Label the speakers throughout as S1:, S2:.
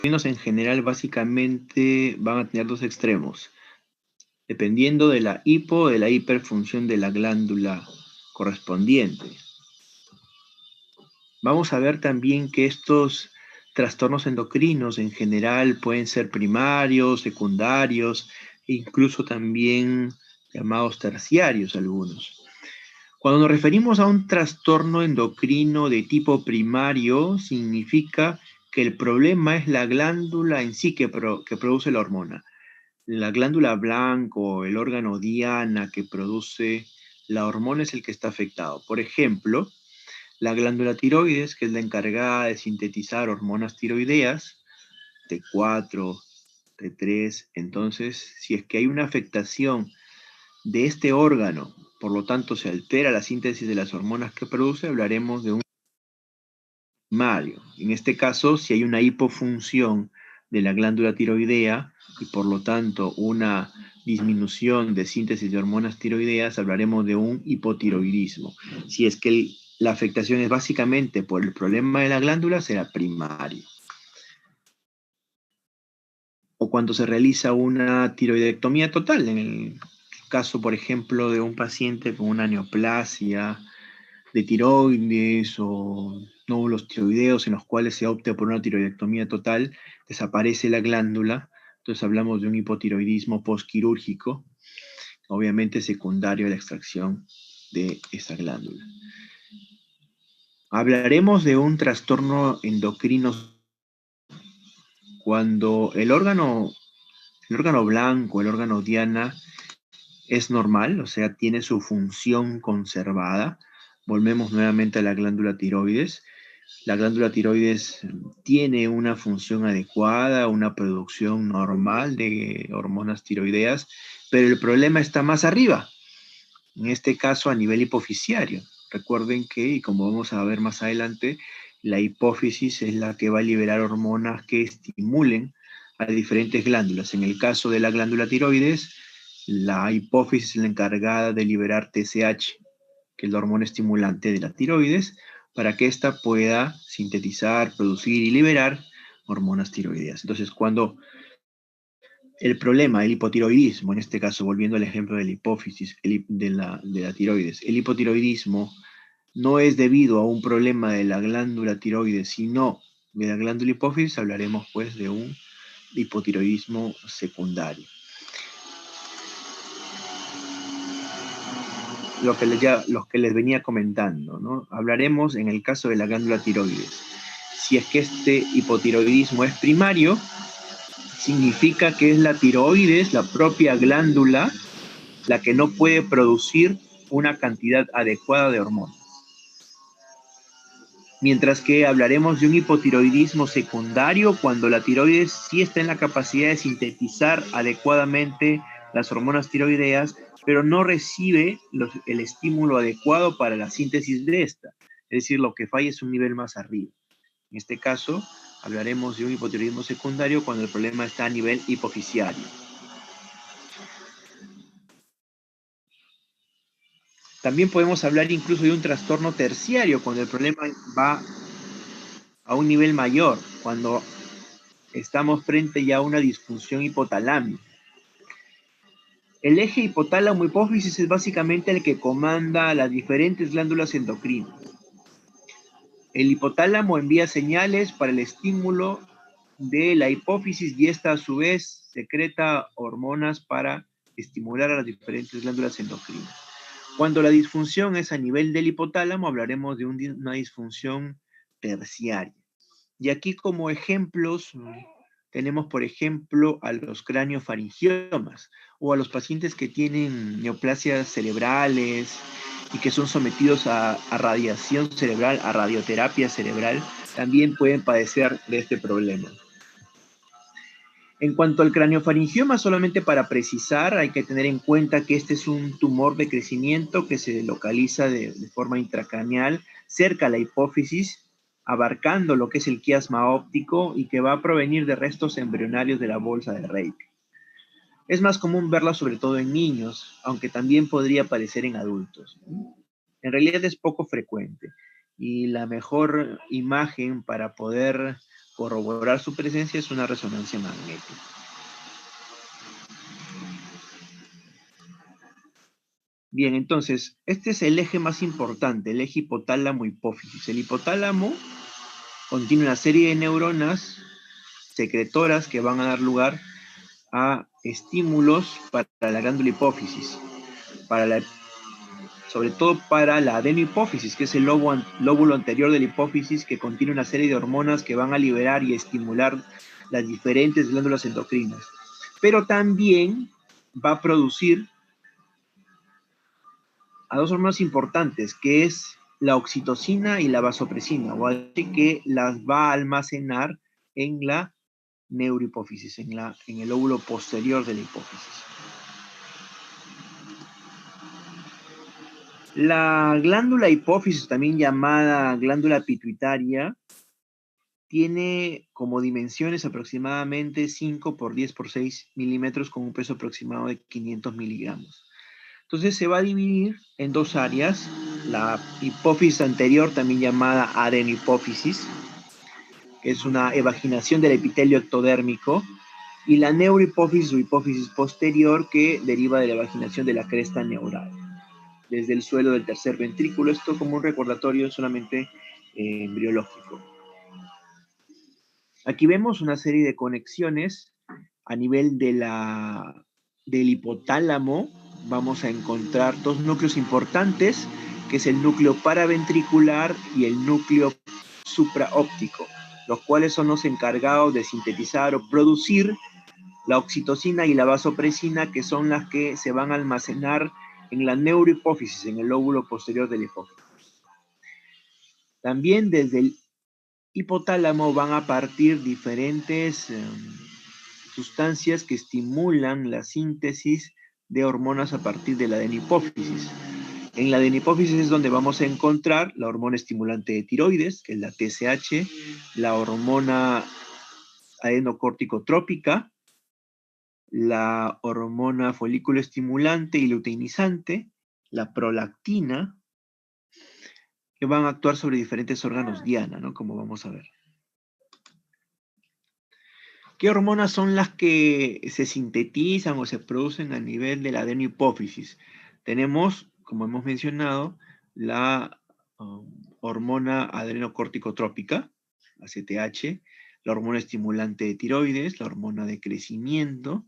S1: endocrinos en general básicamente van a tener dos extremos, dependiendo de la hipo o de la hiperfunción de la glándula correspondiente. Vamos a ver también que estos trastornos endocrinos en general pueden ser primarios, secundarios, e incluso también llamados terciarios algunos. Cuando nos referimos a un trastorno endocrino de tipo primario, significa que el problema es la glándula en sí que produce la hormona. La glándula blanco, el órgano diana que produce la hormona es el que está afectado. Por ejemplo, la glándula tiroides, que es la encargada de sintetizar hormonas tiroideas, T4, T3. Entonces, si es que hay una afectación de este órgano, por lo tanto se altera la síntesis de las hormonas que produce, hablaremos de un primario. En este caso, si hay una hipofunción de la glándula tiroidea y por lo tanto una disminución de síntesis de hormonas tiroideas, hablaremos de un hipotiroidismo. Si es que la afectación es básicamente por el problema de la glándula, será primario. O cuando se realiza una tiroidectomía total, en el caso, por ejemplo, de un paciente con una neoplasia de tiroides o nódulos tiroideos en los cuales se opta por una tiroidectomía total, desaparece la glándula, entonces hablamos de un hipotiroidismo postquirúrgico, obviamente secundario a la extracción de esa glándula. Hablaremos de un trastorno endocrino cuando el órgano blanco, el órgano diana, es normal, o sea, tiene su función conservada. Volvemos nuevamente a la glándula tiroides. La glándula tiroides tiene una función adecuada, una producción normal de hormonas tiroideas, pero el problema está más arriba, en este caso a nivel hipofisiario. Recuerden que, y como vamos a ver más adelante, la hipófisis es la que va a liberar hormonas que estimulen a diferentes glándulas. En el caso de la glándula tiroides, la hipófisis es la encargada de liberar TSH, que es la hormona estimulante de la tiroides, para que ésta pueda sintetizar, producir y liberar hormonas tiroideas. Entonces, cuando el problema, el hipotiroidismo, en este caso, volviendo al ejemplo de la hipófisis, de la tiroides, el hipotiroidismo no es debido a un problema de la glándula tiroides, sino de la glándula hipófisis, hablaremos pues de un hipotiroidismo secundario. Los que les venía comentando, ¿no? Hablaremos en el caso de la glándula tiroides. Si es que este hipotiroidismo es primario, significa que es la tiroides, la propia glándula, la que no puede producir una cantidad adecuada de hormonas. Mientras que hablaremos de un hipotiroidismo secundario cuando la tiroides sí está en la capacidad de sintetizar adecuadamente las hormonas tiroideas, pero no recibe el estímulo adecuado para la síntesis de esta. Es decir, lo que falla es un nivel más arriba. En este caso, hablaremos de un hipotiroidismo secundario cuando el problema está a nivel hipofisiario. También podemos hablar incluso de un trastorno terciario cuando el problema va a un nivel mayor, cuando estamos frente ya a una disfunción hipotalámica. El eje hipotálamo-hipófisis es básicamente el que comanda las diferentes glándulas endocrinas. El hipotálamo envía señales para el estímulo de la hipófisis y esta a su vez secreta hormonas para estimular a las diferentes glándulas endocrinas. Cuando la disfunción es a nivel del hipotálamo, hablaremos de una disfunción terciaria. Y aquí como ejemplos tenemos, por ejemplo, a los craneofaringiomas o a los pacientes que tienen neoplasias cerebrales y que son sometidos a radiación cerebral, a radioterapia cerebral, también pueden padecer de este problema. En cuanto al craneofaringioma, solamente para precisar, hay que tener en cuenta que este es un tumor de crecimiento que se localiza de forma intracraneal cerca a la hipófisis, abarcando lo que es el quiasma óptico y que va a provenir de restos embrionarios de la bolsa de Rayleigh. Es más común verla sobre todo en niños, aunque también podría aparecer en adultos. En realidad es poco frecuente y la mejor imagen para poder corroborar su presencia es una resonancia magnética. Bien, entonces, este es el eje más importante, el eje hipotálamo-hipófisis. El hipotálamo contiene una serie de neuronas secretoras que van a dar lugar a estímulos para la glándula hipófisis, sobre todo para la adenohipófisis, que es el lóbulo anterior de la hipófisis, que contiene una serie de hormonas que van a liberar y estimular las diferentes glándulas endocrinas. Pero también va a producir a dos hormonas importantes, que es la oxitocina y la vasopresina, o así que las va a almacenar en la neurohipófisis, en el lóbulo posterior de la hipófisis. La glándula hipófisis, también llamada glándula pituitaria, tiene como dimensiones aproximadamente 5 por 10 por 6 milímetros con un peso aproximado de 500 miligramos. Entonces se va a dividir en dos áreas, la hipófisis anterior, también llamada adenohipófisis, que es una evaginación del epitelio ectodérmico, y la neurohipófisis o hipófisis posterior, que deriva de la evaginación de la cresta neural, desde el suelo del tercer ventrículo. Esto como un recordatorio solamente embriológico. Aquí vemos una serie de conexiones a nivel del hipotálamo. Vamos a encontrar dos núcleos importantes, que es el núcleo paraventricular y el núcleo supraóptico, los cuales son los encargados de sintetizar o producir la oxitocina y la vasopresina, que son las que se van a almacenar en la neurohipófisis, en el lóbulo posterior de la hipófisis. También desde el hipotálamo van a partir diferentes sustancias que estimulan la síntesis de hormonas a partir de la adenohipófisis. En la adenohipófisis es donde vamos a encontrar la hormona estimulante de tiroides, que es la TSH, la hormona adenocorticotrópica, la hormona folículo estimulante y luteinizante, la prolactina, que van a actuar sobre diferentes órganos diana, ¿no? Como vamos a ver. ¿Qué hormonas son las que se sintetizan o se producen a nivel de la adenohipófisis? Tenemos, como hemos mencionado, la hormona adrenocorticotrópica, ACTH, la hormona estimulante de tiroides, la hormona de crecimiento,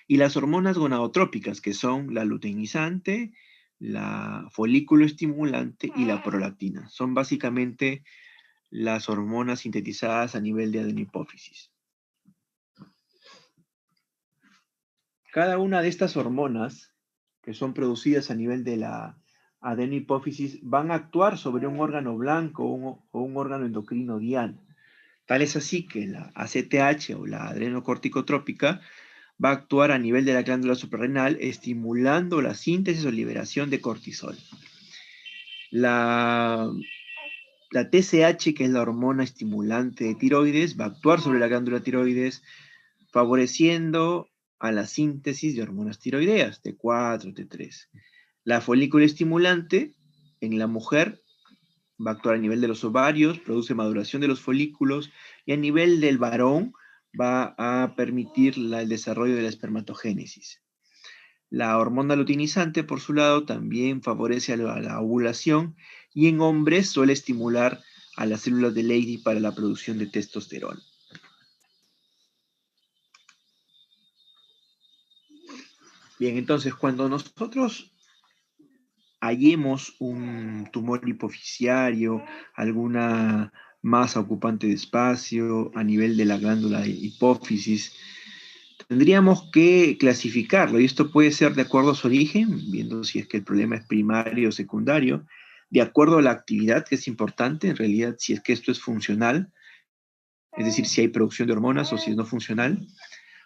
S1: y las hormonas gonadotrópicas, que son la luteinizante, la folículo estimulante y la prolactina. Son básicamente las hormonas sintetizadas a nivel de adenohipófisis. Cada una de estas hormonas, que son producidas a nivel de la adenohipófisis, van a actuar sobre un órgano blanco o un órgano endocrino diana. Tal es así que la ACTH o la adrenocorticotrópica va a actuar a nivel de la glándula suprarrenal, estimulando la síntesis o liberación de cortisol. La TSH, que es la hormona estimulante de tiroides, va a actuar sobre la glándula tiroides, favoreciendo a la síntesis de hormonas tiroideas, T4, T3. La folículo estimulante en la mujer va a actuar a nivel de los ovarios, produce maduración de los folículos, y a nivel del varón va a permitir el desarrollo de la espermatogénesis. La hormona luteinizante, por su lado, también favorece a la ovulación, y en hombres suele estimular a las células de Leydig para la producción de testosterona. Bien, entonces cuando nosotros hallemos un tumor hipoficiario, alguna masa ocupante de espacio a nivel de la glándula hipófisis, tendríamos que clasificarlo, y esto puede ser de acuerdo a su origen, viendo si es que el problema es primario o secundario, de acuerdo a la actividad, que es importante, en realidad, si es que esto es funcional, es decir, si hay producción de hormonas o si es no funcional,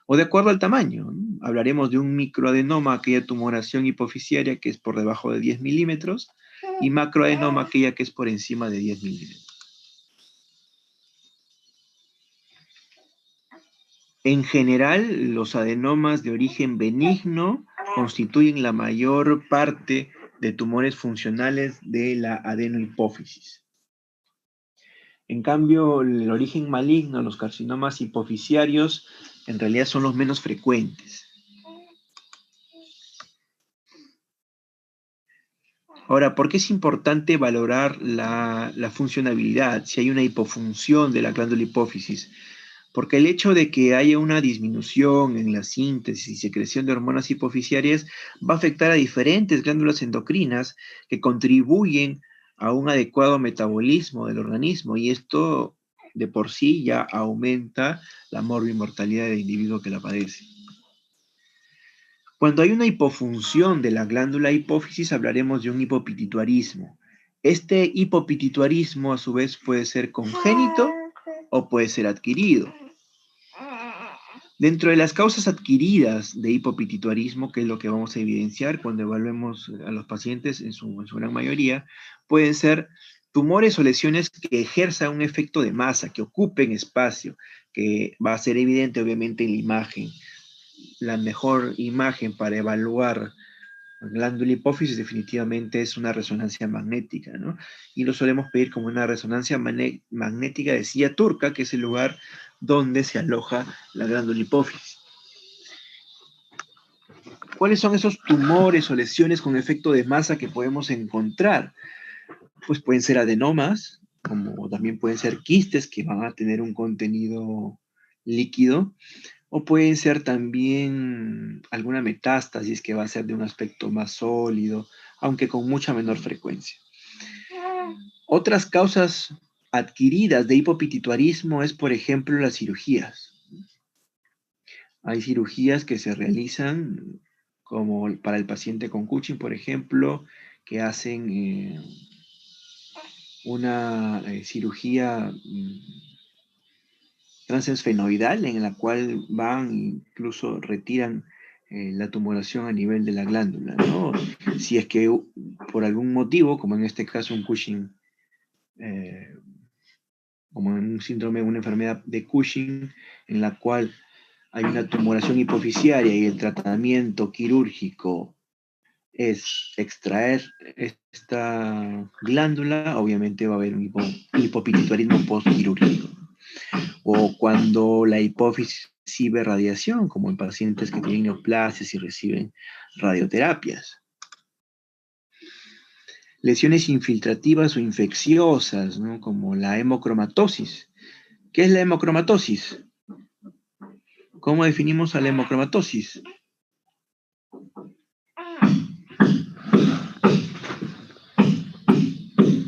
S1: o de acuerdo al tamaño. Hablaremos de un microadenoma, aquella tumoración hipoficiaria que es por debajo de 10 milímetros, y macroadenoma, aquella que es por encima de 10 milímetros. En general, los adenomas de origen benigno constituyen la mayor parte de tumores funcionales de la adenohipófisis. En cambio, el origen maligno, los carcinomas hipofisiarios, en realidad son los menos frecuentes. Ahora, ¿por qué es importante valorar la funcionabilidad si hay una hipofunción de la glándula hipófisis? Porque el hecho de que haya una disminución en la síntesis y secreción de hormonas hipofisiarias va a afectar a diferentes glándulas endocrinas que contribuyen a un adecuado metabolismo del organismo, y esto de por sí ya aumenta la morbimortalidad del individuo que la padece. Cuando hay una hipofunción de la glándula hipófisis, hablaremos de un hipopituitarismo. Este hipopituitarismo, a su vez, puede ser congénito o puede ser adquirido. Dentro de las causas adquiridas de hipopituitarismo, que es lo que vamos a evidenciar cuando evaluemos a los pacientes en su gran mayoría, pueden ser tumores o lesiones que ejerzan un efecto de masa, que ocupen espacio, que va a ser evidente obviamente en la imagen. La mejor imagen para evaluar glándula hipófisis definitivamente es una resonancia magnética, ¿no? Y lo solemos pedir como una resonancia magnética de silla turca, que es el lugar donde se aloja la glándula hipófisis. ¿Cuáles son esos tumores o lesiones con efecto de masa que podemos encontrar? Pues pueden ser adenomas, como también pueden ser quistes que van a tener un contenido líquido, o pueden ser también alguna metástasis que va a ser de un aspecto más sólido, aunque con mucha menor frecuencia. Otras causas adquiridas de hipopituitarismo es, por ejemplo, las cirugías. Hay cirugías que se realizan, como para el paciente con Cushing, por ejemplo, que hacen una cirugía transesfenoidal en la cual van e incluso retiran la tumoración a nivel de la glándula, ¿no? Si es que por algún motivo, como en este caso un Cushing, como en un síndrome, una enfermedad de Cushing, en la cual hay una tumoración hipofisiaria y el tratamiento quirúrgico es extraer esta glándula, obviamente va a haber un hipopituitarismo postquirúrgico. O cuando la hipófisis recibe radiación, como en pacientes que tienen neoplasias y reciben radioterapias. Lesiones infiltrativas o infecciosas, ¿no? Como la hemocromatosis. ¿Qué es la hemocromatosis? ¿Cómo definimos a la hemocromatosis?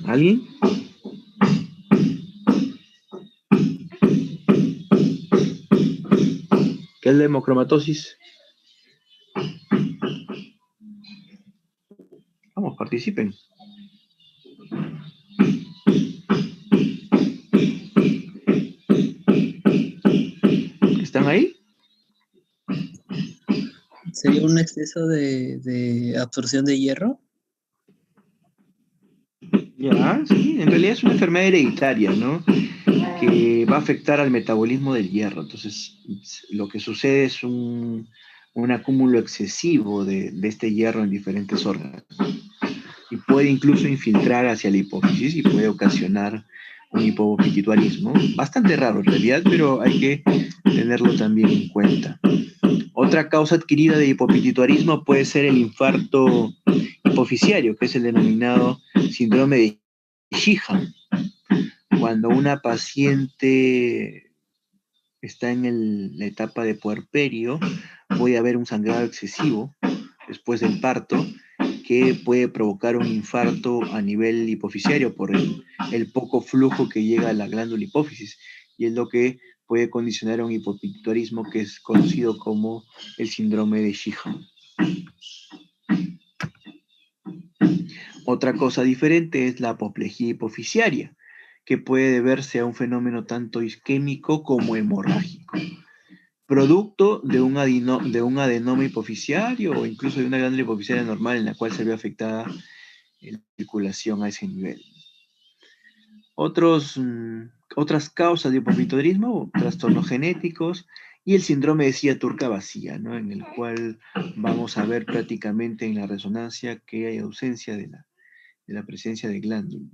S1: ¿Alguien? ¿Qué es la hemocromatosis? Vamos, participen. ¿Están ahí?
S2: ¿Sería un exceso de absorción de hierro?
S1: Ya, sí, en realidad es una enfermedad hereditaria, ¿no? Que va a afectar al metabolismo del hierro. Entonces, lo que sucede es un acúmulo excesivo de este hierro en diferentes órganos. Y puede incluso infiltrar hacia la hipófisis y puede ocasionar un hipopituitarismo. Bastante raro en realidad, pero hay que tenerlo también en cuenta. Otra causa adquirida de hipopituitarismo puede ser el infarto hipofisiario, que es el denominado síndrome de Sheehan. Cuando una paciente está en la etapa de puerperio, puede haber un sangrado excesivo después del parto que puede provocar un infarto a nivel hipofisiario por el poco flujo que llega a la glándula hipófisis, y es lo que puede condicionar a un hipopituitarismo que es conocido como el síndrome de Sheehan. Otra cosa diferente es la apoplejía hipofisiaria, que puede deberse a un fenómeno tanto isquémico como hemorrágico, producto de un adenoma hipofisiario o incluso de una glándula hipofisiaria normal en la cual se ve afectada la circulación a ese nivel. Otras causas de hipopituitarismo, trastornos genéticos y el síndrome de silla turca vacía, ¿no? En el cual vamos a ver prácticamente en la resonancia que hay ausencia de la presencia de glándula.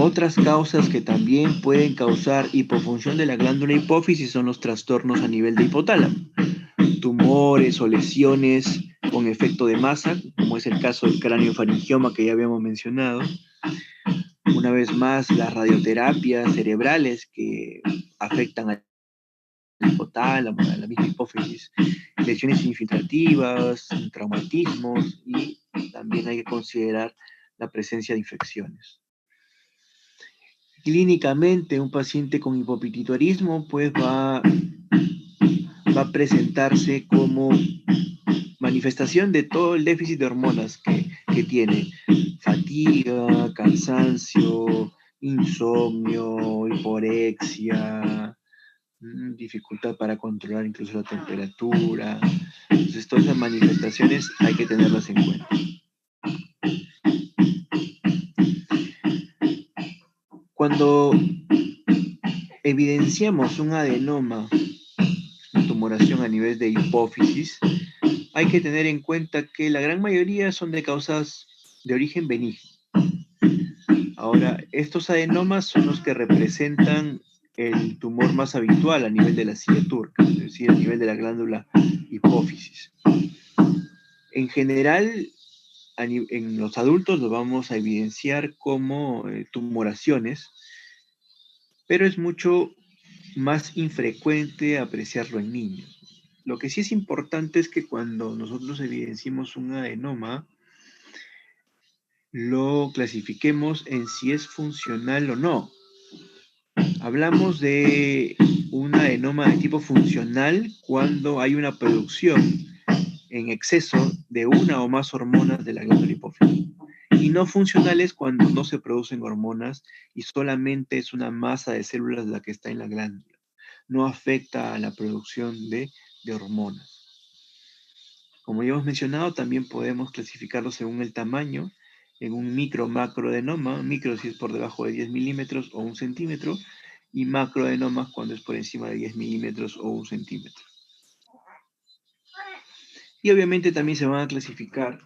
S1: Otras causas que también pueden causar hipofunción de la glándula hipófisis son los trastornos a nivel de hipotálamo. Tumores o lesiones con efecto de masa, como es el caso del craniofaringioma que ya habíamos mencionado. Una vez más, las radioterapias cerebrales que afectan al hipotálamo, a la misma hipófisis, lesiones infiltrativas, traumatismos y también hay que considerar la presencia de infecciones. Clínicamente, un paciente con hipopituitarismo pues va a presentarse como manifestación de todo el déficit de hormonas que tiene. Fatiga, cansancio, insomnio, hiporexia, dificultad para controlar incluso la temperatura. Entonces, todas esas manifestaciones hay que tenerlas en cuenta. Cuando evidenciamos un adenoma, una tumoración a nivel de hipófisis, hay que tener en cuenta que la gran mayoría son de causas de origen benigno. Ahora, estos adenomas son los que representan el tumor más habitual a nivel de la silla turca, es decir, a nivel de la glándula hipófisis. En general, en los adultos lo vamos a evidenciar como tumoraciones, pero es mucho más infrecuente apreciarlo en niños. Lo que sí es importante es que cuando nosotros evidenciamos un adenoma, lo clasifiquemos en si es funcional o no. Hablamos de un adenoma de tipo funcional cuando hay una producción en exceso de una o más hormonas de la glándula hipófisis. Y no funcionales cuando no se producen hormonas y solamente es una masa de células la que está en la glándula. No afecta a la producción de hormonas. Como ya hemos mencionado, también podemos clasificarlo según el tamaño, en un micro-macroadenoma, micro si es por debajo de 10 milímetros o 1 centímetro, y macroadenomas cuando es por encima de 10 milímetros o 1 centímetro. Y obviamente también se van a clasificar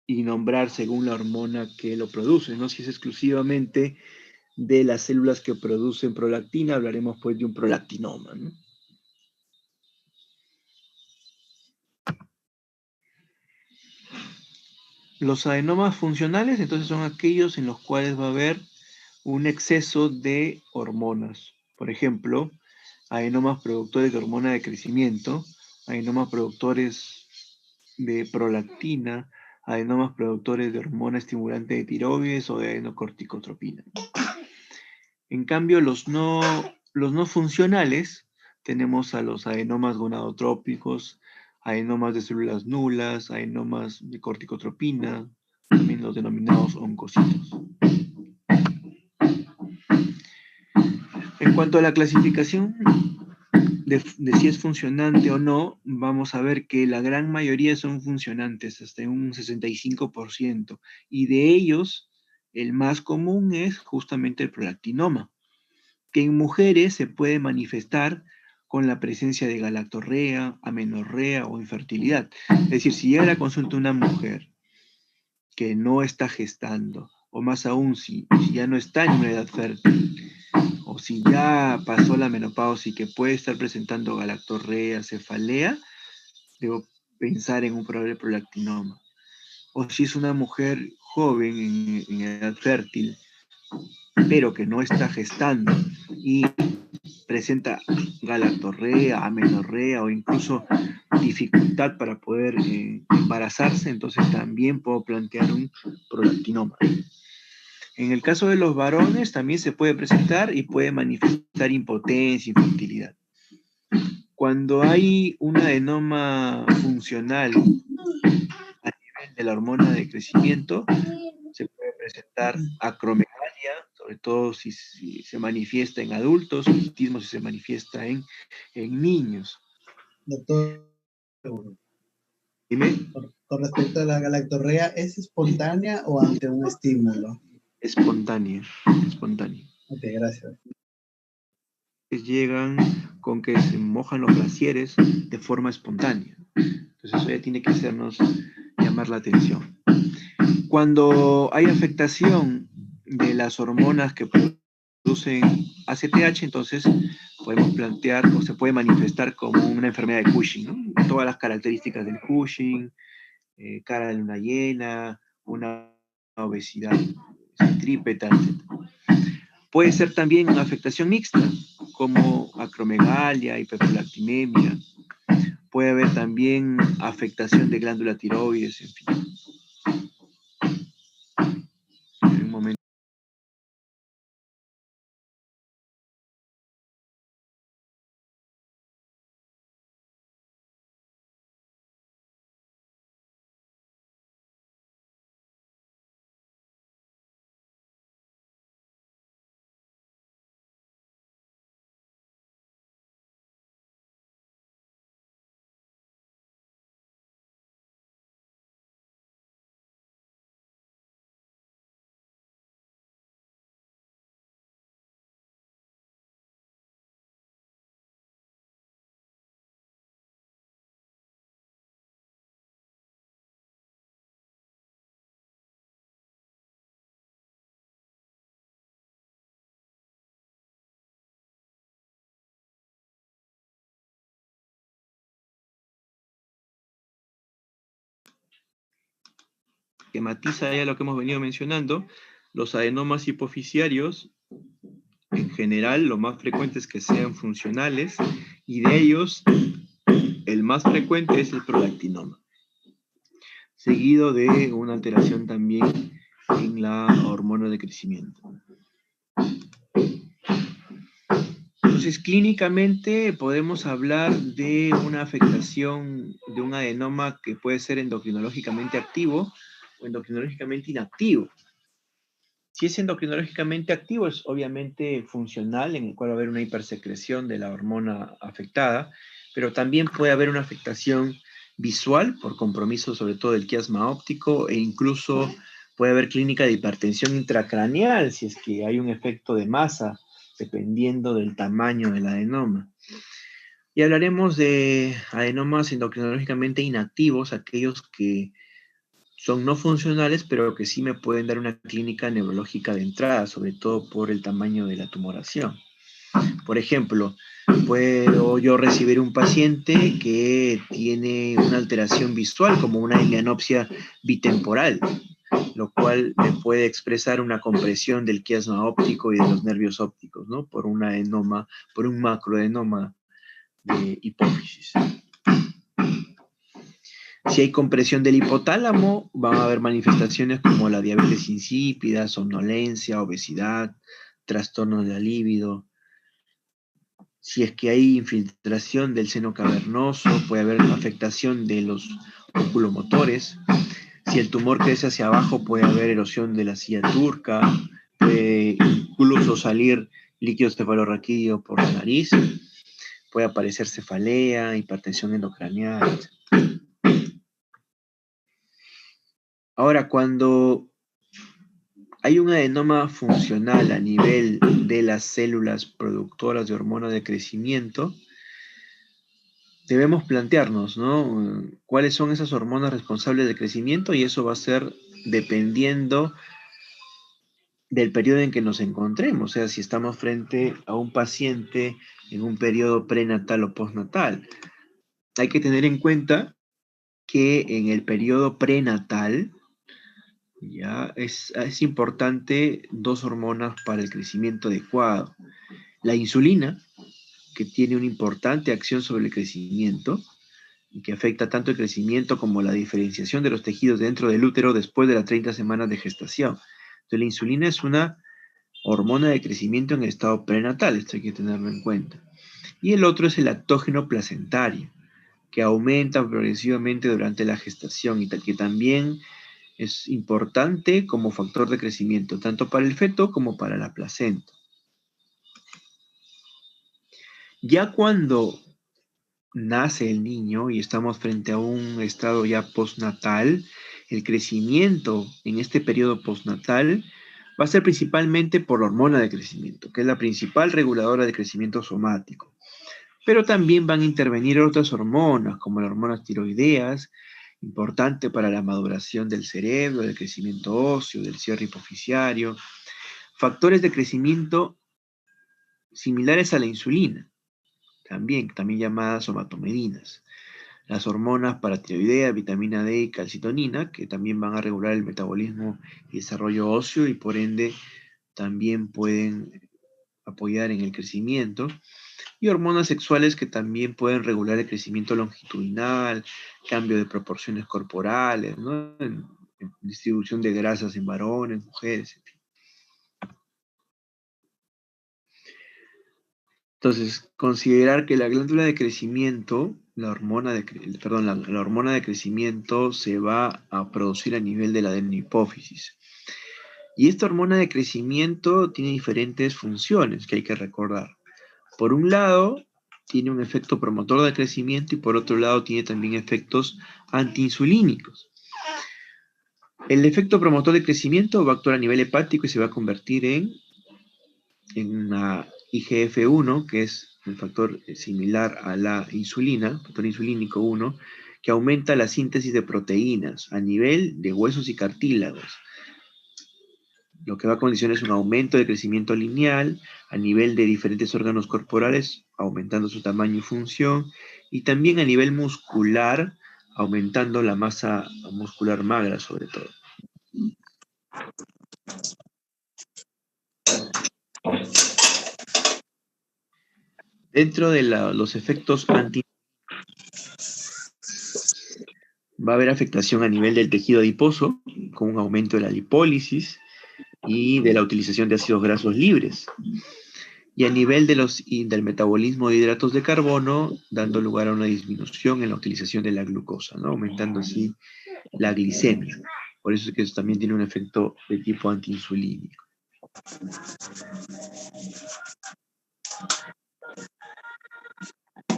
S1: y nombrar según la hormona que lo produce, ¿no? Si es exclusivamente de las células que producen prolactina, hablaremos pues de un prolactinoma, ¿no? Los adenomas funcionales, entonces, son aquellos en los cuales va a haber un exceso de hormonas. Por ejemplo, adenomas productores de hormona de crecimiento, adenomas productores de prolactina, adenomas productores de hormona estimulante de tiroides o de adenocorticotropina. En cambio, los no funcionales, tenemos a los adenomas gonadotrópicos, adenomas de células nulas, adenomas de corticotropina, también los denominados oncocitos. En cuanto a la clasificación de si es funcionante o no, vamos a ver que la gran mayoría son funcionantes, hasta un 65%, y de ellos, el más común es justamente el prolactinoma, que en mujeres se puede manifestar con la presencia de galactorrea, amenorrea o infertilidad. Es decir, si llega a la consulta una mujer que no está gestando, o más aún si ya no está en una edad fértil, o si ya pasó la menopausia y que puede estar presentando galactorrea, cefalea, debo pensar en un probable prolactinoma. O si es una mujer joven en edad fértil, pero que no está gestando y presenta galactorrea, amenorrea o incluso dificultad para poder embarazarse, entonces también puedo plantear un prolactinoma. En el caso de los varones también se puede presentar y puede manifestar impotencia, infertilidad. Cuando hay un adenoma funcional a nivel de la hormona de crecimiento, se puede presentar acromegalia, sobre todo si se manifiesta en adultos, autismo si se manifiesta en niños.
S3: Doctor,
S1: Dime.
S3: con respecto a la galactorrea, ¿es espontánea o ante un estímulo?
S1: Espontánea.
S3: Ok, gracias.
S1: Llegan con que se mojan los brasieres de forma espontánea. Entonces eso ya tiene que hacernos llamar la atención. Cuando hay afectación de las hormonas que producen ACTH, entonces podemos plantear o se puede manifestar como una enfermedad de Cushing, ¿no? Todas las características del Cushing, cara de luna llena, una obesidad centrípeta, etc. Puede ser también una afectación mixta, como acromegalia, hiperprolactinemia. Puede haber también afectación de glándula tiroides, en fin. En un momento. Que matiza ya lo que hemos venido mencionando, los adenomas hipofisiarios, en general, lo más frecuente es que sean funcionales, y de ellos, el más frecuente es el prolactinoma, seguido de una alteración también en la hormona de crecimiento. Entonces, clínicamente podemos hablar de una afectación de un adenoma que puede ser endocrinológicamente activo o endocrinológicamente inactivo. Si es endocrinológicamente activo, es obviamente funcional, en el cual va a haber una hipersecreción de la hormona afectada, pero también puede haber una afectación visual por compromiso sobre todo del quiasma óptico, e incluso puede haber clínica de hipertensión intracraneal si es que hay un efecto de masa, dependiendo del tamaño del adenoma. Y hablaremos de adenomas endocrinológicamente inactivos, aquellos que son no funcionales, pero que sí me pueden dar una clínica neurológica de entrada, sobre todo por el tamaño de la tumoración. Por ejemplo, puedo yo recibir un paciente que tiene una alteración visual, como una hemianopsia bitemporal, lo cual me puede expresar una compresión del quiasma óptico y de los nervios ópticos, ¿no? Por un adenoma, por un macroadenoma de hipófisis. Si hay compresión del hipotálamo, van a haber manifestaciones como la diabetes insípida, somnolencia, obesidad, trastornos de la libido. Si es que hay infiltración del seno cavernoso, puede haber afectación de los oculomotores. Si el tumor crece hacia abajo, puede haber erosión de la silla turca, puede incluso salir líquido cefalorraquídeo por la nariz, puede aparecer cefalea, hipertensión endocranial, etc. Ahora, cuando hay un adenoma funcional a nivel de las células productoras de hormona de crecimiento, debemos plantearnos, ¿no? ¿Cuáles son esas hormonas responsables del crecimiento? Y eso va a ser dependiendo del periodo en que nos encontremos, o sea, si estamos frente a un paciente en un periodo prenatal o postnatal. Hay que tener en cuenta que en el periodo prenatal, ya es importante dos hormonas para el crecimiento adecuado. La insulina, que tiene una importante acción sobre el crecimiento y que afecta tanto el crecimiento como la diferenciación de los tejidos dentro del útero después de las 30 semanas de gestación. Entonces, la insulina es una hormona de crecimiento en estado prenatal, esto hay que tenerlo en cuenta. Y el otro es el lactógeno placentario, que aumenta progresivamente durante la gestación y que también es importante como factor de crecimiento, tanto para el feto como para la placenta. Ya cuando nace el niño y estamos frente a un estado ya postnatal, el crecimiento en este periodo postnatal va a ser principalmente por la hormona de crecimiento, que es la principal reguladora de crecimiento somático. Pero también van a intervenir otras hormonas, como las hormonas tiroideas, importante para la maduración del cerebro, del crecimiento óseo, del cierre hipofisiario, Factores de crecimiento similares a la insulina, también llamadas somatomedinas. Las hormonas paratiroidea, vitamina D y calcitonina, que también van a regular el metabolismo y desarrollo óseo y por ende también pueden apoyar en el crecimiento. Y hormonas sexuales que también pueden regular el crecimiento longitudinal, cambio de proporciones corporales, ¿no? En distribución de grasas en varones, mujeres, en fin. Entonces, considerar que la glándula de crecimiento, la hormona de crecimiento se va a producir a nivel de la adenohipófisis. Y esta hormona de crecimiento tiene diferentes funciones que hay que recordar. Por un lado, tiene un efecto promotor de crecimiento y por otro lado tiene también efectos antiinsulínicos. El efecto promotor de crecimiento va a actuar a nivel hepático y se va a convertir en una IGF-1, que es un factor similar a la insulina, factor insulínico 1, que aumenta la síntesis de proteínas a nivel de huesos y cartílagos. Lo que va a condicionar es un aumento de crecimiento lineal a nivel de diferentes órganos corporales, aumentando su tamaño y función, y también a nivel muscular, aumentando la masa muscular magra sobre todo. Dentro de los efectos va a haber afectación a nivel del tejido adiposo, con un aumento de la lipólisis y de la utilización de ácidos grasos libres. Y a nivel del metabolismo de hidratos de carbono, dando lugar a una disminución en la utilización de la glucosa, ¿no? Aumentando así la glicemia. Por eso es que eso también tiene un efecto de tipo antiinsulínico.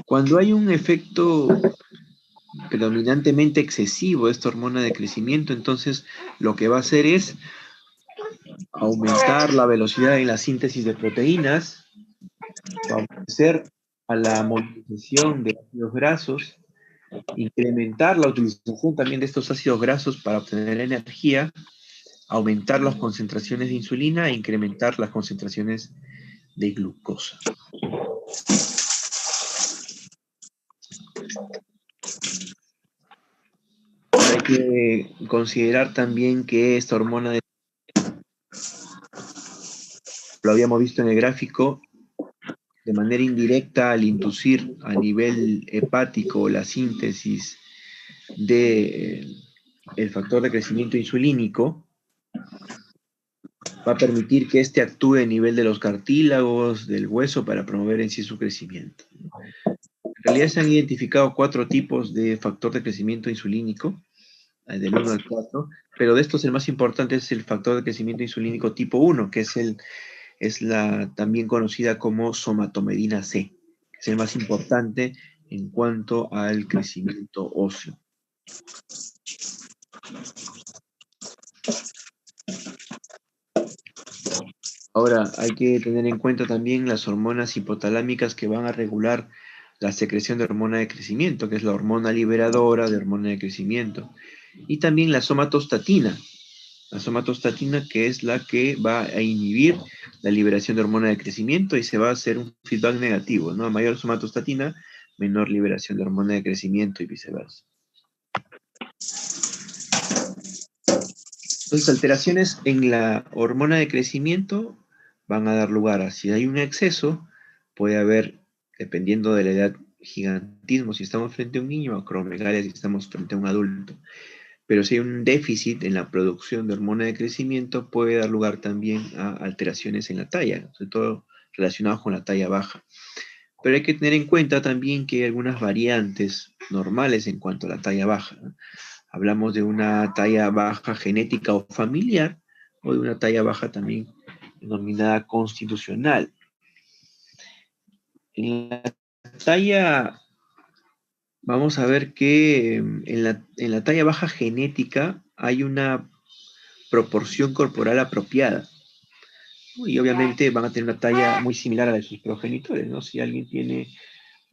S1: Cuando hay un efecto predominantemente excesivo de esta hormona de crecimiento, entonces lo que va a hacer es aumentar la velocidad en la síntesis de proteínas, favorecer a la movilización de ácidos grasos, incrementar la utilización también de estos ácidos grasos para obtener energía, aumentar las concentraciones de insulina e incrementar las concentraciones de glucosa. Hay que considerar también que esta hormona, lo habíamos visto en el gráfico, de manera indirecta al inducir a nivel hepático la síntesis de el factor de crecimiento insulínico, va a permitir que éste actúe a nivel de los cartílagos, del hueso, para promover en sí su crecimiento. En realidad se han identificado 4 tipos de factor de crecimiento insulínico, del 1 al 4, pero de estos el más importante es el factor de crecimiento insulínico tipo 1, que es la también conocida como somatomedina C, que es el más importante en cuanto al crecimiento óseo. Ahora, hay que tener en cuenta también las hormonas hipotalámicas que van a regular la secreción de hormona de crecimiento, que es la hormona liberadora de hormona de crecimiento, y también la somatostatina. La somatostatina, que es la que va a inhibir la liberación de hormona de crecimiento y se va a hacer un feedback negativo, ¿no? A mayor somatostatina, menor liberación de hormona de crecimiento y viceversa. Entonces, alteraciones en la hormona de crecimiento van a dar lugar a, si hay un exceso, puede haber, dependiendo de la edad, gigantismo si estamos frente a un niño, o acromegalia si estamos frente a un adulto. Pero si hay un déficit en la producción de hormona de crecimiento, puede dar lugar también a alteraciones en la talla, sobre todo relacionados con la talla baja. Pero hay que tener en cuenta también que hay algunas variantes normales en cuanto a la talla baja, ¿no? Hablamos de una talla baja genética o familiar, o de una talla baja también denominada constitucional. En la talla, vamos a ver que en la talla baja genética hay una proporción corporal apropiada, ¿no? Y obviamente van a tener una talla muy similar a la de sus progenitores, ¿no? Si alguien tiene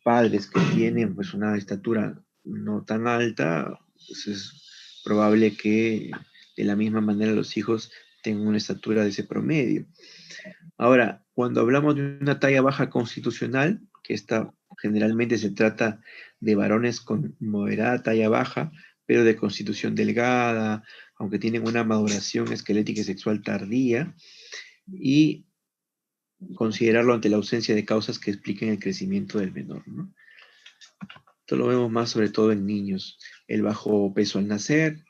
S1: padres que tienen pues una estatura no tan alta, pues es probable que de la misma manera los hijos tengan una estatura de ese promedio. Ahora, cuando hablamos de una talla baja constitucional, que esta generalmente se trata de varones con moderada talla baja, pero de constitución delgada, aunque tienen una maduración esquelética y sexual tardía, y considerarlo ante la ausencia de causas que expliquen el crecimiento del menor, ¿no? Esto lo vemos más sobre todo en niños. El bajo peso al nacer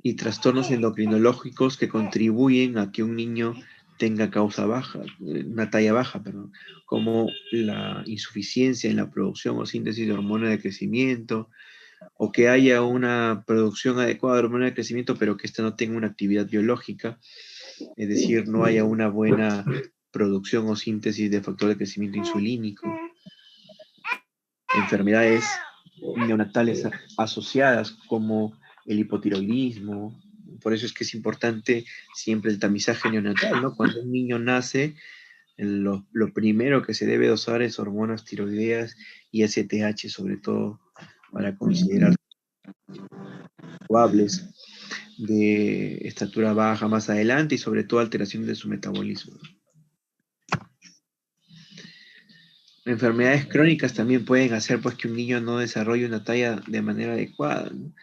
S1: y trastornos endocrinológicos que contribuyen a que un niño tenga causa baja, una talla baja, perdón, como la insuficiencia en la producción o síntesis de hormona de crecimiento, o que haya una producción adecuada de hormona de crecimiento, pero que ésta no tenga una actividad biológica, es decir, no haya una buena producción o síntesis de factor de crecimiento insulínico, enfermedades neonatales asociadas como el hipotiroidismo. Por eso es que es importante siempre el tamizaje neonatal, ¿no? Cuando un niño nace, lo primero que se debe dosar es hormonas tiroideas y STH, sobre todo, para considerar probables de estatura baja más adelante y sobre todo alteraciones de su metabolismo. Enfermedades crónicas también pueden hacer pues, que un niño no desarrolle una talla de manera adecuada, ¿no?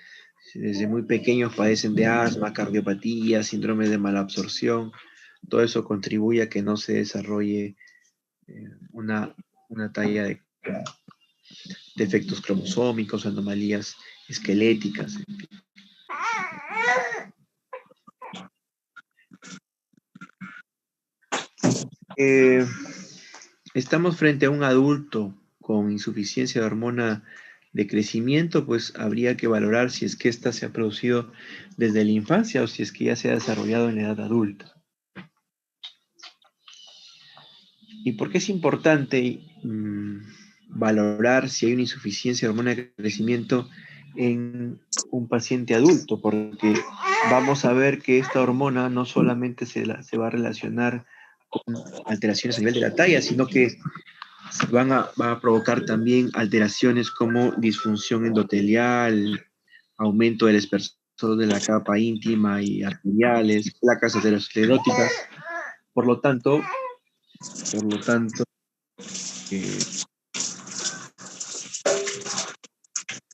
S1: Desde muy pequeños padecen de asma, cardiopatía, síndrome de malabsorción. Todo eso contribuye a que no se desarrolle una talla adecuada. Defectos cromosómicos, anomalías esqueléticas. Estamos frente a un adulto con insuficiencia de hormona de crecimiento, pues habría que valorar si es que ésta se ha producido desde la infancia o si es que ya se ha desarrollado en la edad adulta. ¿Y por qué es importante valorar si hay una insuficiencia de hormona de crecimiento en un paciente adulto? Porque vamos a ver que esta hormona no solamente se va a relacionar con alteraciones a nivel de la talla, sino que va a provocar también alteraciones como disfunción endotelial, aumento del espesor de la capa íntima y arteriales, placas ateroscleróticas. Por lo tanto,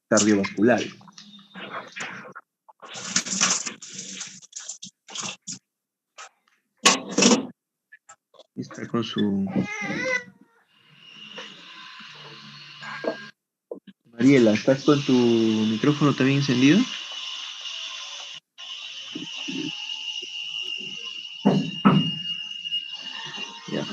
S1: cardiovascular. Está con su... Mariela, ¿estás con tu micrófono también encendido? Ya.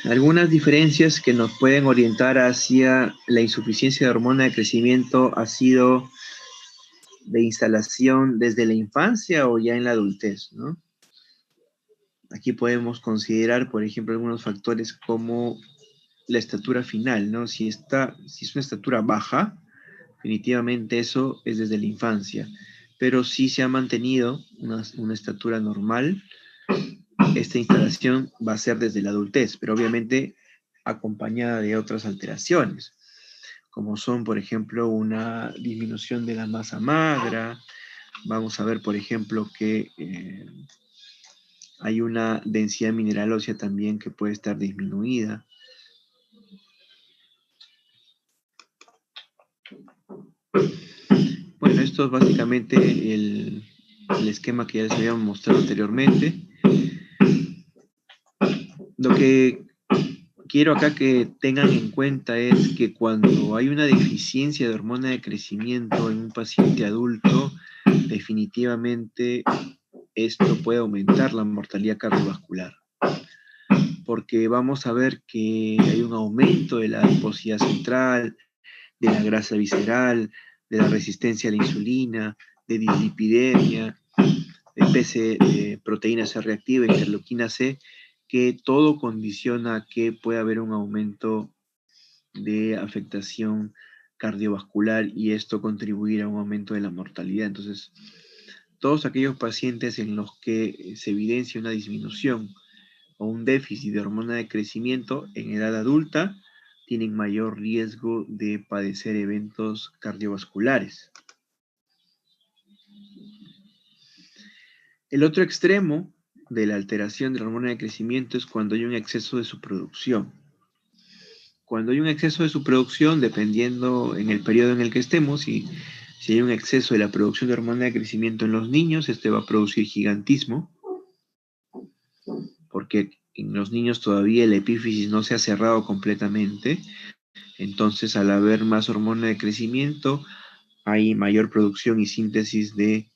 S1: Algunas diferencias que nos pueden orientar hacia la insuficiencia de hormona de crecimiento ha sido de instalación desde la infancia o ya en la adultez, ¿no? Aquí podemos considerar, por ejemplo, algunos factores como la estatura final, ¿no? Si es una estatura baja, definitivamente eso es desde la infancia, pero si se ha mantenido una estatura normal, esta instalación va a ser desde la adultez, pero obviamente acompañada de otras alteraciones, como son, por ejemplo, una disminución de la masa magra. Vamos a ver, por ejemplo, que hay una densidad mineral ósea también que puede estar disminuida. Bueno, esto es básicamente el esquema que ya les habíamos mostrado anteriormente. Lo que quiero acá que tengan en cuenta es que cuando hay una deficiencia de hormona de crecimiento en un paciente adulto, definitivamente esto puede aumentar la mortalidad cardiovascular, porque vamos a ver que hay un aumento de la adiposidad central, de la grasa visceral, de la resistencia a la insulina, de dislipidemia, de proteína C reactiva, interleuquina C, que todo condiciona que pueda haber un aumento de afectación cardiovascular y esto contribuir a un aumento de la mortalidad. Entonces, todos aquellos pacientes en los que se evidencia una disminución o un déficit de hormona de crecimiento en edad adulta tienen mayor riesgo de padecer eventos cardiovasculares. El otro extremo de la alteración de la hormona de crecimiento es cuando hay un exceso de su producción. Cuando hay un exceso de su producción, dependiendo en el periodo en el que estemos, si hay un exceso de la producción de hormona de crecimiento en los niños, este va a producir gigantismo, porque en los niños todavía el epífisis no se ha cerrado completamente. Entonces, al haber más hormona de crecimiento, hay mayor producción y síntesis de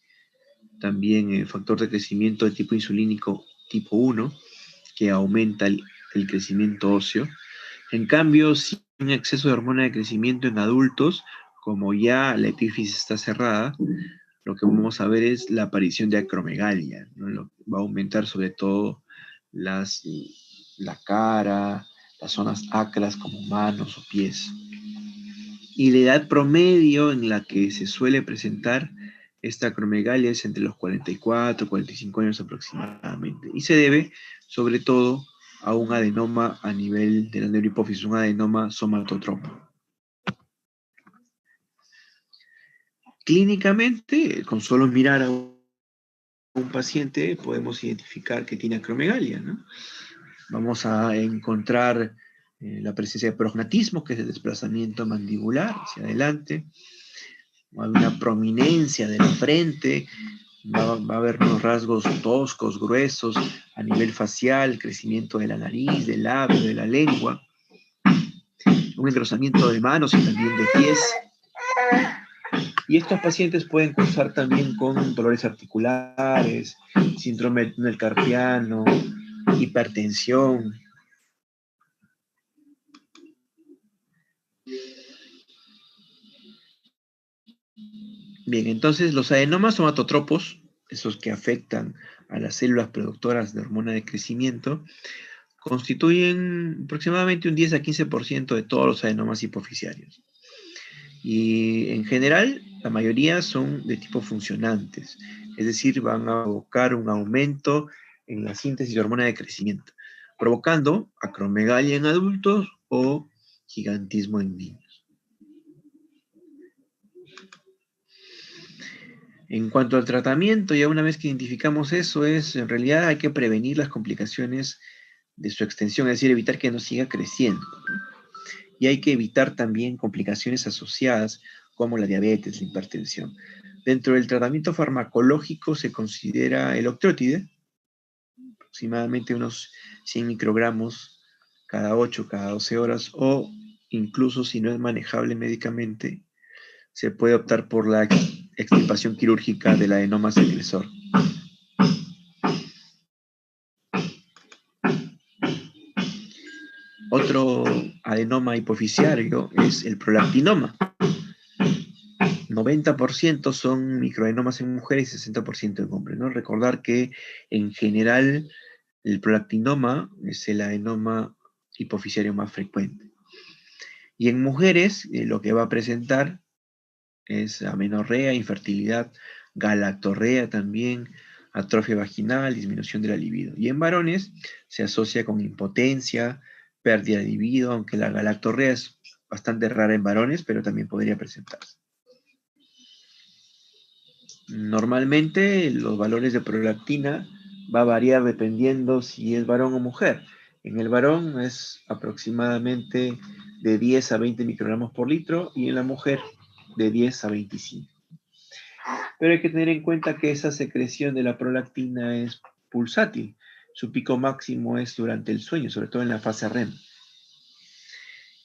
S1: también factor de crecimiento de tipo insulínico tipo 1, que aumenta el crecimiento óseo. En cambio, si hay un exceso de hormona de crecimiento en adultos, como ya la epífisis está cerrada, lo que vamos a ver es la aparición de acromegalia, ¿no? Va a aumentar sobre todo la cara, las zonas acras como manos o pies. Y la edad promedio en la que se suele presentar esta acromegalia es entre los 44 y 45 años aproximadamente. Y se debe, sobre todo, a un adenoma a nivel de la neurohipófisis, un adenoma somatotropo. Clínicamente, con solo mirar a un paciente, podemos identificar que tiene acromegalia, ¿no? Vamos a encontrar la presencia de prognatismo, que es el desplazamiento mandibular hacia adelante. Hay una prominencia de la frente, va a haber unos rasgos toscos, gruesos, a nivel facial, crecimiento de la nariz, del labio, de la lengua, un engrosamiento de manos y también de pies. Y estos pacientes pueden cursar también con dolores articulares, síndrome del túnel carpiano, hipertensión. Bien, entonces los adenomas somatotropos, esos que afectan a las células productoras de hormona de crecimiento, constituyen aproximadamente un 10 a 15% de todos los adenomas hipofisiarios. Y en general, la mayoría son de tipo funcionantes, es decir, van a provocar un aumento en la síntesis de hormona de crecimiento, provocando acromegalia en adultos o gigantismo en niños. En cuanto al tratamiento, ya una vez que identificamos eso, en realidad hay que prevenir las complicaciones de su extensión, es decir, evitar que no siga creciendo, ¿no? Y hay que evitar también complicaciones asociadas como la diabetes, la hipertensión. Dentro del tratamiento farmacológico se considera el octreotide, aproximadamente unos 100 microgramos cada 8, cada 12 horas, o incluso si no es manejable médicamente, se puede optar por la extirpación quirúrgica del adenoma secresor. Otro adenoma hipofisiario es el prolactinoma. 90% son microadenomas en mujeres y 60% en hombres, ¿no? Recordar que en general el prolactinoma es el adenoma hipofisiario más frecuente. Y en mujeres lo que va a presentar es amenorrea, infertilidad, galactorrea también, atrofia vaginal, disminución de la libido. Y en varones se asocia con impotencia, pérdida de libido, aunque la galactorrea es bastante rara en varones, pero también podría presentarse. Normalmente los valores de prolactina va a variar dependiendo si es varón o mujer. En el varón es aproximadamente de 10 a 20 microgramos por litro y en la mujer de 10 a 25. Pero hay que tener en cuenta que esa secreción de la prolactina es pulsátil. Su pico máximo es durante el sueño, sobre todo en la fase REM.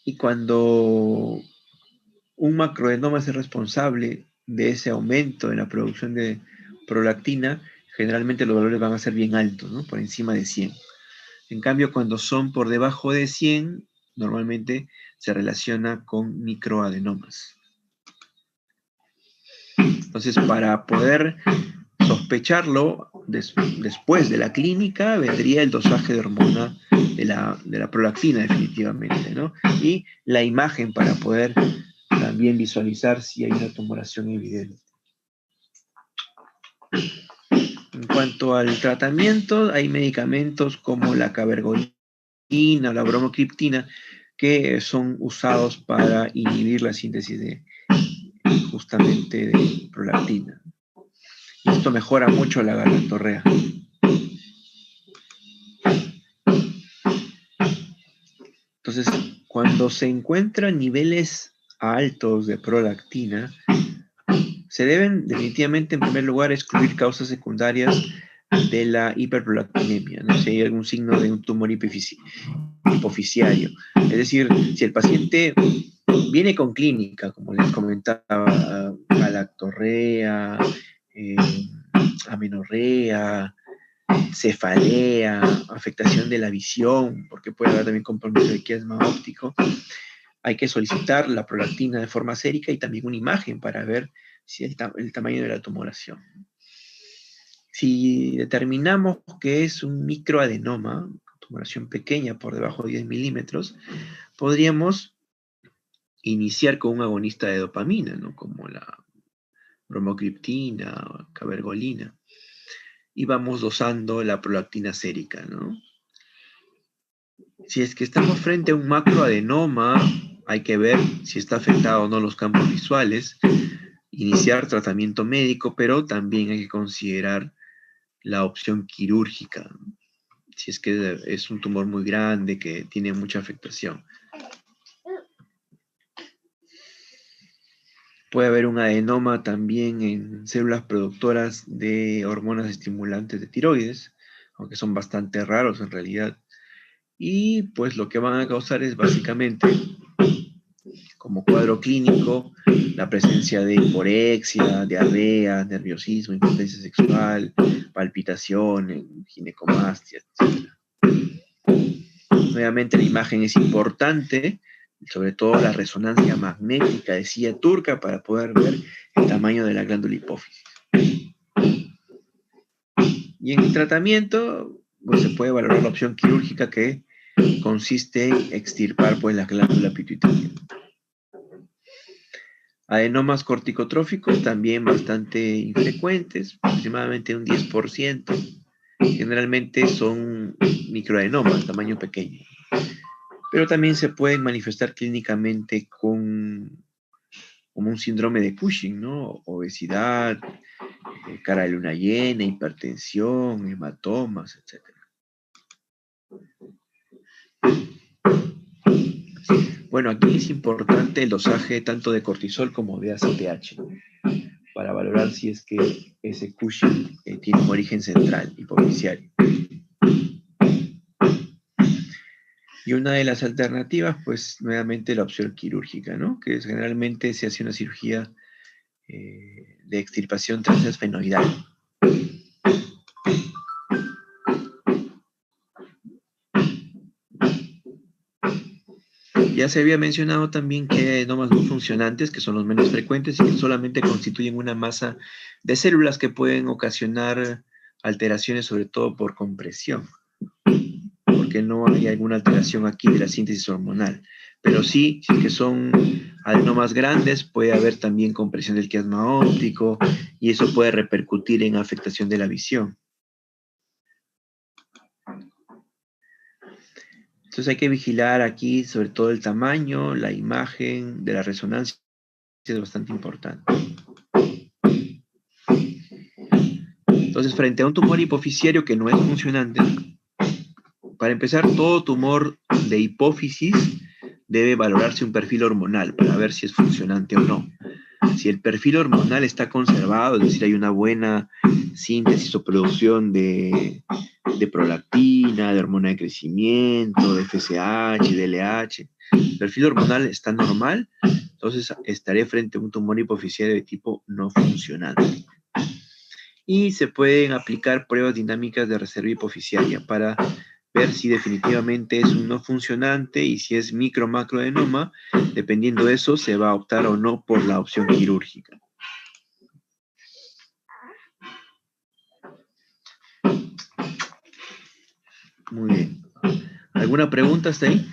S1: Y cuando un macroadenoma es el responsable de ese aumento en la producción de prolactina, generalmente los valores van a ser bien altos, ¿no? Por encima de 100. En cambio, cuando son por debajo de 100, normalmente se relaciona con microadenomas. Entonces, para poder sospecharlo, después de la clínica, vendría el dosaje de hormona de la prolactina, definitivamente, ¿no? Y la imagen para poder también visualizar si hay una tumoración evidente. En cuanto al tratamiento, hay medicamentos como la cabergolina o la bromocriptina que son usados para inhibir la síntesis justamente de prolactina. Y esto mejora mucho la galactorrea. Entonces, cuando se encuentran niveles altos de prolactina, se deben definitivamente, en primer lugar, excluir causas secundarias de la hiperprolactinemia, ¿no? Si hay algún signo de un tumor hipoficiario. Es decir, si el paciente viene con clínica, como les comentaba, galactorrea, eh, amenorrea, cefalea, afectación de la visión, porque puede haber también compromiso de quiasma óptico, hay que solicitar la prolactina de forma sérica y también una imagen para ver si el tamaño de la tumoración. Si determinamos que es un microadenoma, tumoración pequeña por debajo de 10 milímetros, podríamos iniciar con un agonista de dopamina, ¿no? Como la bromocriptina o cabergolina. Y vamos dosando la prolactina sérica, ¿no? Si es que estamos frente a un macroadenoma, hay que ver si está afectado o no los campos visuales, iniciar tratamiento médico, pero también hay que considerar la opción quirúrgica, si es que es un tumor muy grande que tiene mucha afectación. Puede haber un adenoma también en células productoras de hormonas estimulantes de tiroides, aunque son bastante raros en realidad. Y pues lo que van a causar es básicamente, como cuadro clínico, la presencia de hiporexia, diarrea, nerviosismo, impotencia sexual, palpitación, ginecomastia, etc. Nuevamente la imagen es importante, sobre todo la resonancia magnética de silla turca para poder ver el tamaño de la glándula hipófisis. Y en el tratamiento, pues se puede valorar la opción quirúrgica que consiste en extirpar pues la glándula pituitaria. Adenomas corticotróficos también bastante infrecuentes, aproximadamente un 10%. Generalmente son microadenomas, tamaño pequeño. Pero también se pueden manifestar clínicamente como un síndrome de Cushing, ¿no? Obesidad, cara de luna llena, hipertensión, hematomas, etc. Bueno, aquí es importante el dosaje tanto de cortisol como de ACTH para valorar si es que ese Cushing tiene un origen central, hipoficiario. Y una de las alternativas, pues nuevamente la opción quirúrgica, ¿no? Que generalmente se hace una cirugía de extirpación transesfenoidal. Ya se había mencionado también que hay adenomas no funcionantes, que son los menos frecuentes y que solamente constituyen una masa de células que pueden ocasionar alteraciones, sobre todo por compresión, porque no hay alguna alteración aquí de la síntesis hormonal. Pero sí, si es que son adenomas grandes, puede haber también compresión del quiasma óptico y eso puede repercutir en afectación de la visión. Entonces hay que vigilar aquí sobre todo el tamaño, la imagen de la resonancia es bastante importante. Entonces, frente a un tumor hipofisiario que no es funcionante, para empezar, todo tumor de hipófisis debe valorarse un perfil hormonal para ver si es funcionante o no. Si el perfil hormonal está conservado, es decir, hay una buena síntesis o producción de prolactina, de hormona de crecimiento, de FSH, de LH, el perfil hormonal está normal, entonces estaré frente a un tumor hipofisiario de tipo no funcionante. Y se pueden aplicar pruebas dinámicas de reserva hipofisiaria para ver si definitivamente es un no funcionante y si es micro-macroadenoma, dependiendo de eso se va a optar o no por la opción quirúrgica. Muy bien. ¿Alguna pregunta hasta ahí?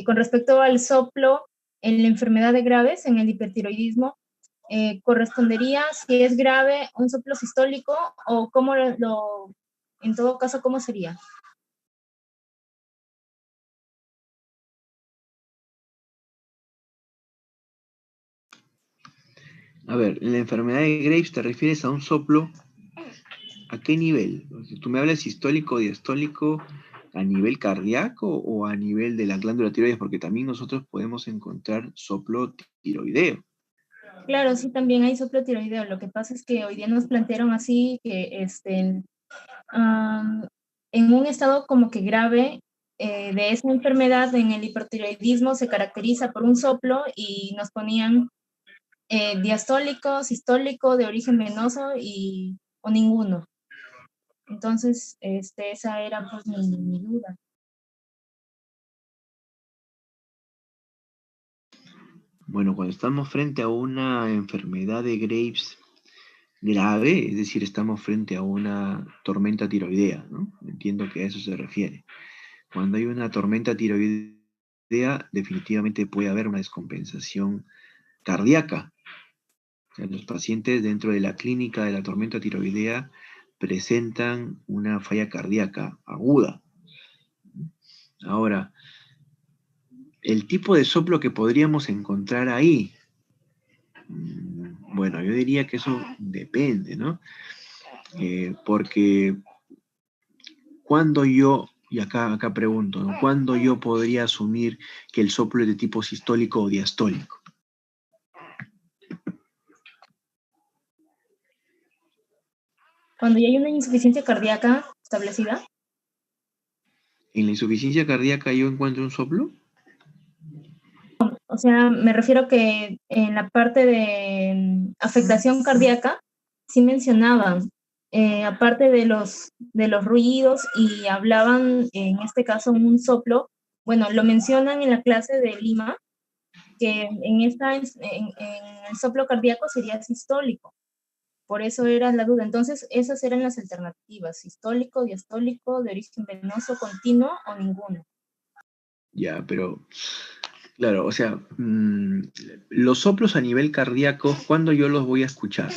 S4: Con respecto al soplo, en la enfermedad de Graves, en el hipertiroidismo, correspondería, si es grave, un soplo sistólico o cómo en todo caso, ¿cómo sería?
S1: A ver, en la enfermedad de Graves te refieres a un soplo, ¿a qué nivel? O sea, ¿tú me hablas sistólico, diastólico, a nivel cardíaco o a nivel de la glándula tiroides? Porque también nosotros podemos encontrar soplo tiroideo.
S4: Claro, sí, también hay soplo tiroideo. Lo que pasa es que hoy día nos plantearon así que en un estado como que grave de esa enfermedad, en el hipertiroidismo, se caracteriza por un soplo y nos ponían diastólico, sistólico, de origen venoso o ninguno. Entonces, esa era pues mi duda.
S1: Bueno, cuando estamos frente a una enfermedad de Graves grave, es decir, estamos frente a una tormenta tiroidea, ¿no? Entiendo que a eso se refiere. Cuando hay una tormenta tiroidea, definitivamente puede haber una descompensación cardíaca. O sea, los pacientes dentro de la clínica de la tormenta tiroidea presentan una falla cardíaca aguda. Ahora, el tipo de soplo que podríamos encontrar ahí, bueno, yo diría que eso depende, ¿no? Porque cuando yo, y acá pregunto, ¿no? ¿Cuándo yo podría asumir que el soplo es de tipo sistólico o diastólico?
S4: Cuando ya hay una insuficiencia cardíaca establecida.
S1: ¿En la insuficiencia cardíaca yo encuentro un soplo?
S4: O sea, me refiero que en la parte de afectación cardíaca, sí mencionaban, aparte de los ruidos y hablaban, en este caso, un soplo, bueno, lo mencionan en la clase de Lima, que en el soplo cardíaco sería sistólico. Por eso era la duda. Entonces, esas eran las alternativas: sistólico, diastólico, de origen venoso, continuo o ninguno.
S1: Ya, pero claro, o sea, los soplos a nivel cardíaco, ¿cuándo yo los voy a escuchar?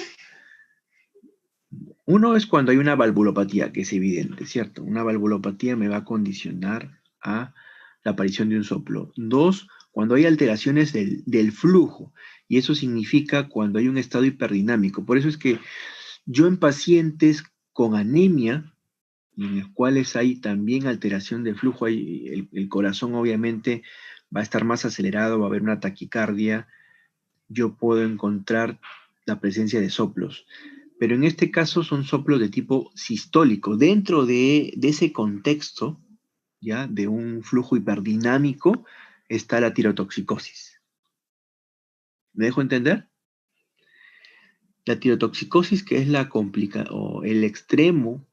S1: Uno es cuando hay una valvulopatía, que es evidente, ¿cierto? Una valvulopatía me va a condicionar a la aparición de un soplo. Dos, cuando hay alteraciones del flujo, y eso significa cuando hay un estado hiperdinámico. Por eso es que yo en pacientes con anemia, en los cuales hay también alteración de flujo, el corazón obviamente va a estar más acelerado, va a haber una taquicardia, yo puedo encontrar la presencia de soplos. Pero en este caso son soplos de tipo sistólico. Dentro de ese contexto, ¿ya? De un flujo hiperdinámico, está la tirotoxicosis. ¿Me dejo entender? La tirotoxicosis, que es o el extremo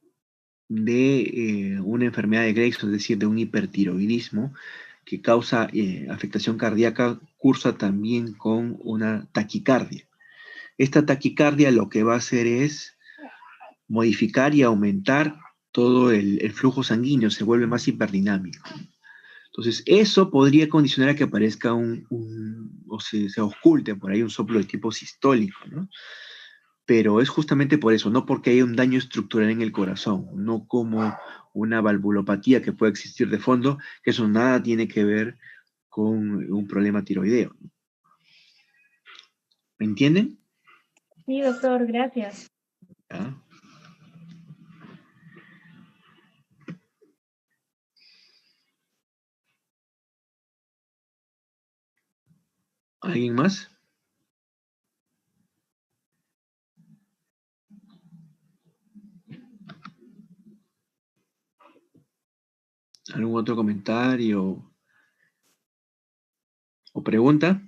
S1: de una enfermedad de Graves, es decir, de un hipertiroidismo, que causa afectación cardíaca, cursa también con una taquicardia. Esta taquicardia lo que va a hacer es modificar y aumentar todo el flujo sanguíneo, se vuelve más hiperdinámico. Entonces, eso podría condicionar a que aparezca o se oculte por ahí un soplo de tipo sistólico, ¿no? Pero es justamente por eso, no porque haya un daño estructural en el corazón, no como una valvulopatía que puede existir de fondo, que eso nada tiene que ver con un problema tiroideo. ¿Me entienden?
S4: Sí, doctor, gracias.
S1: ¿Ya? ¿Alguien más? ¿Algún otro comentario o pregunta?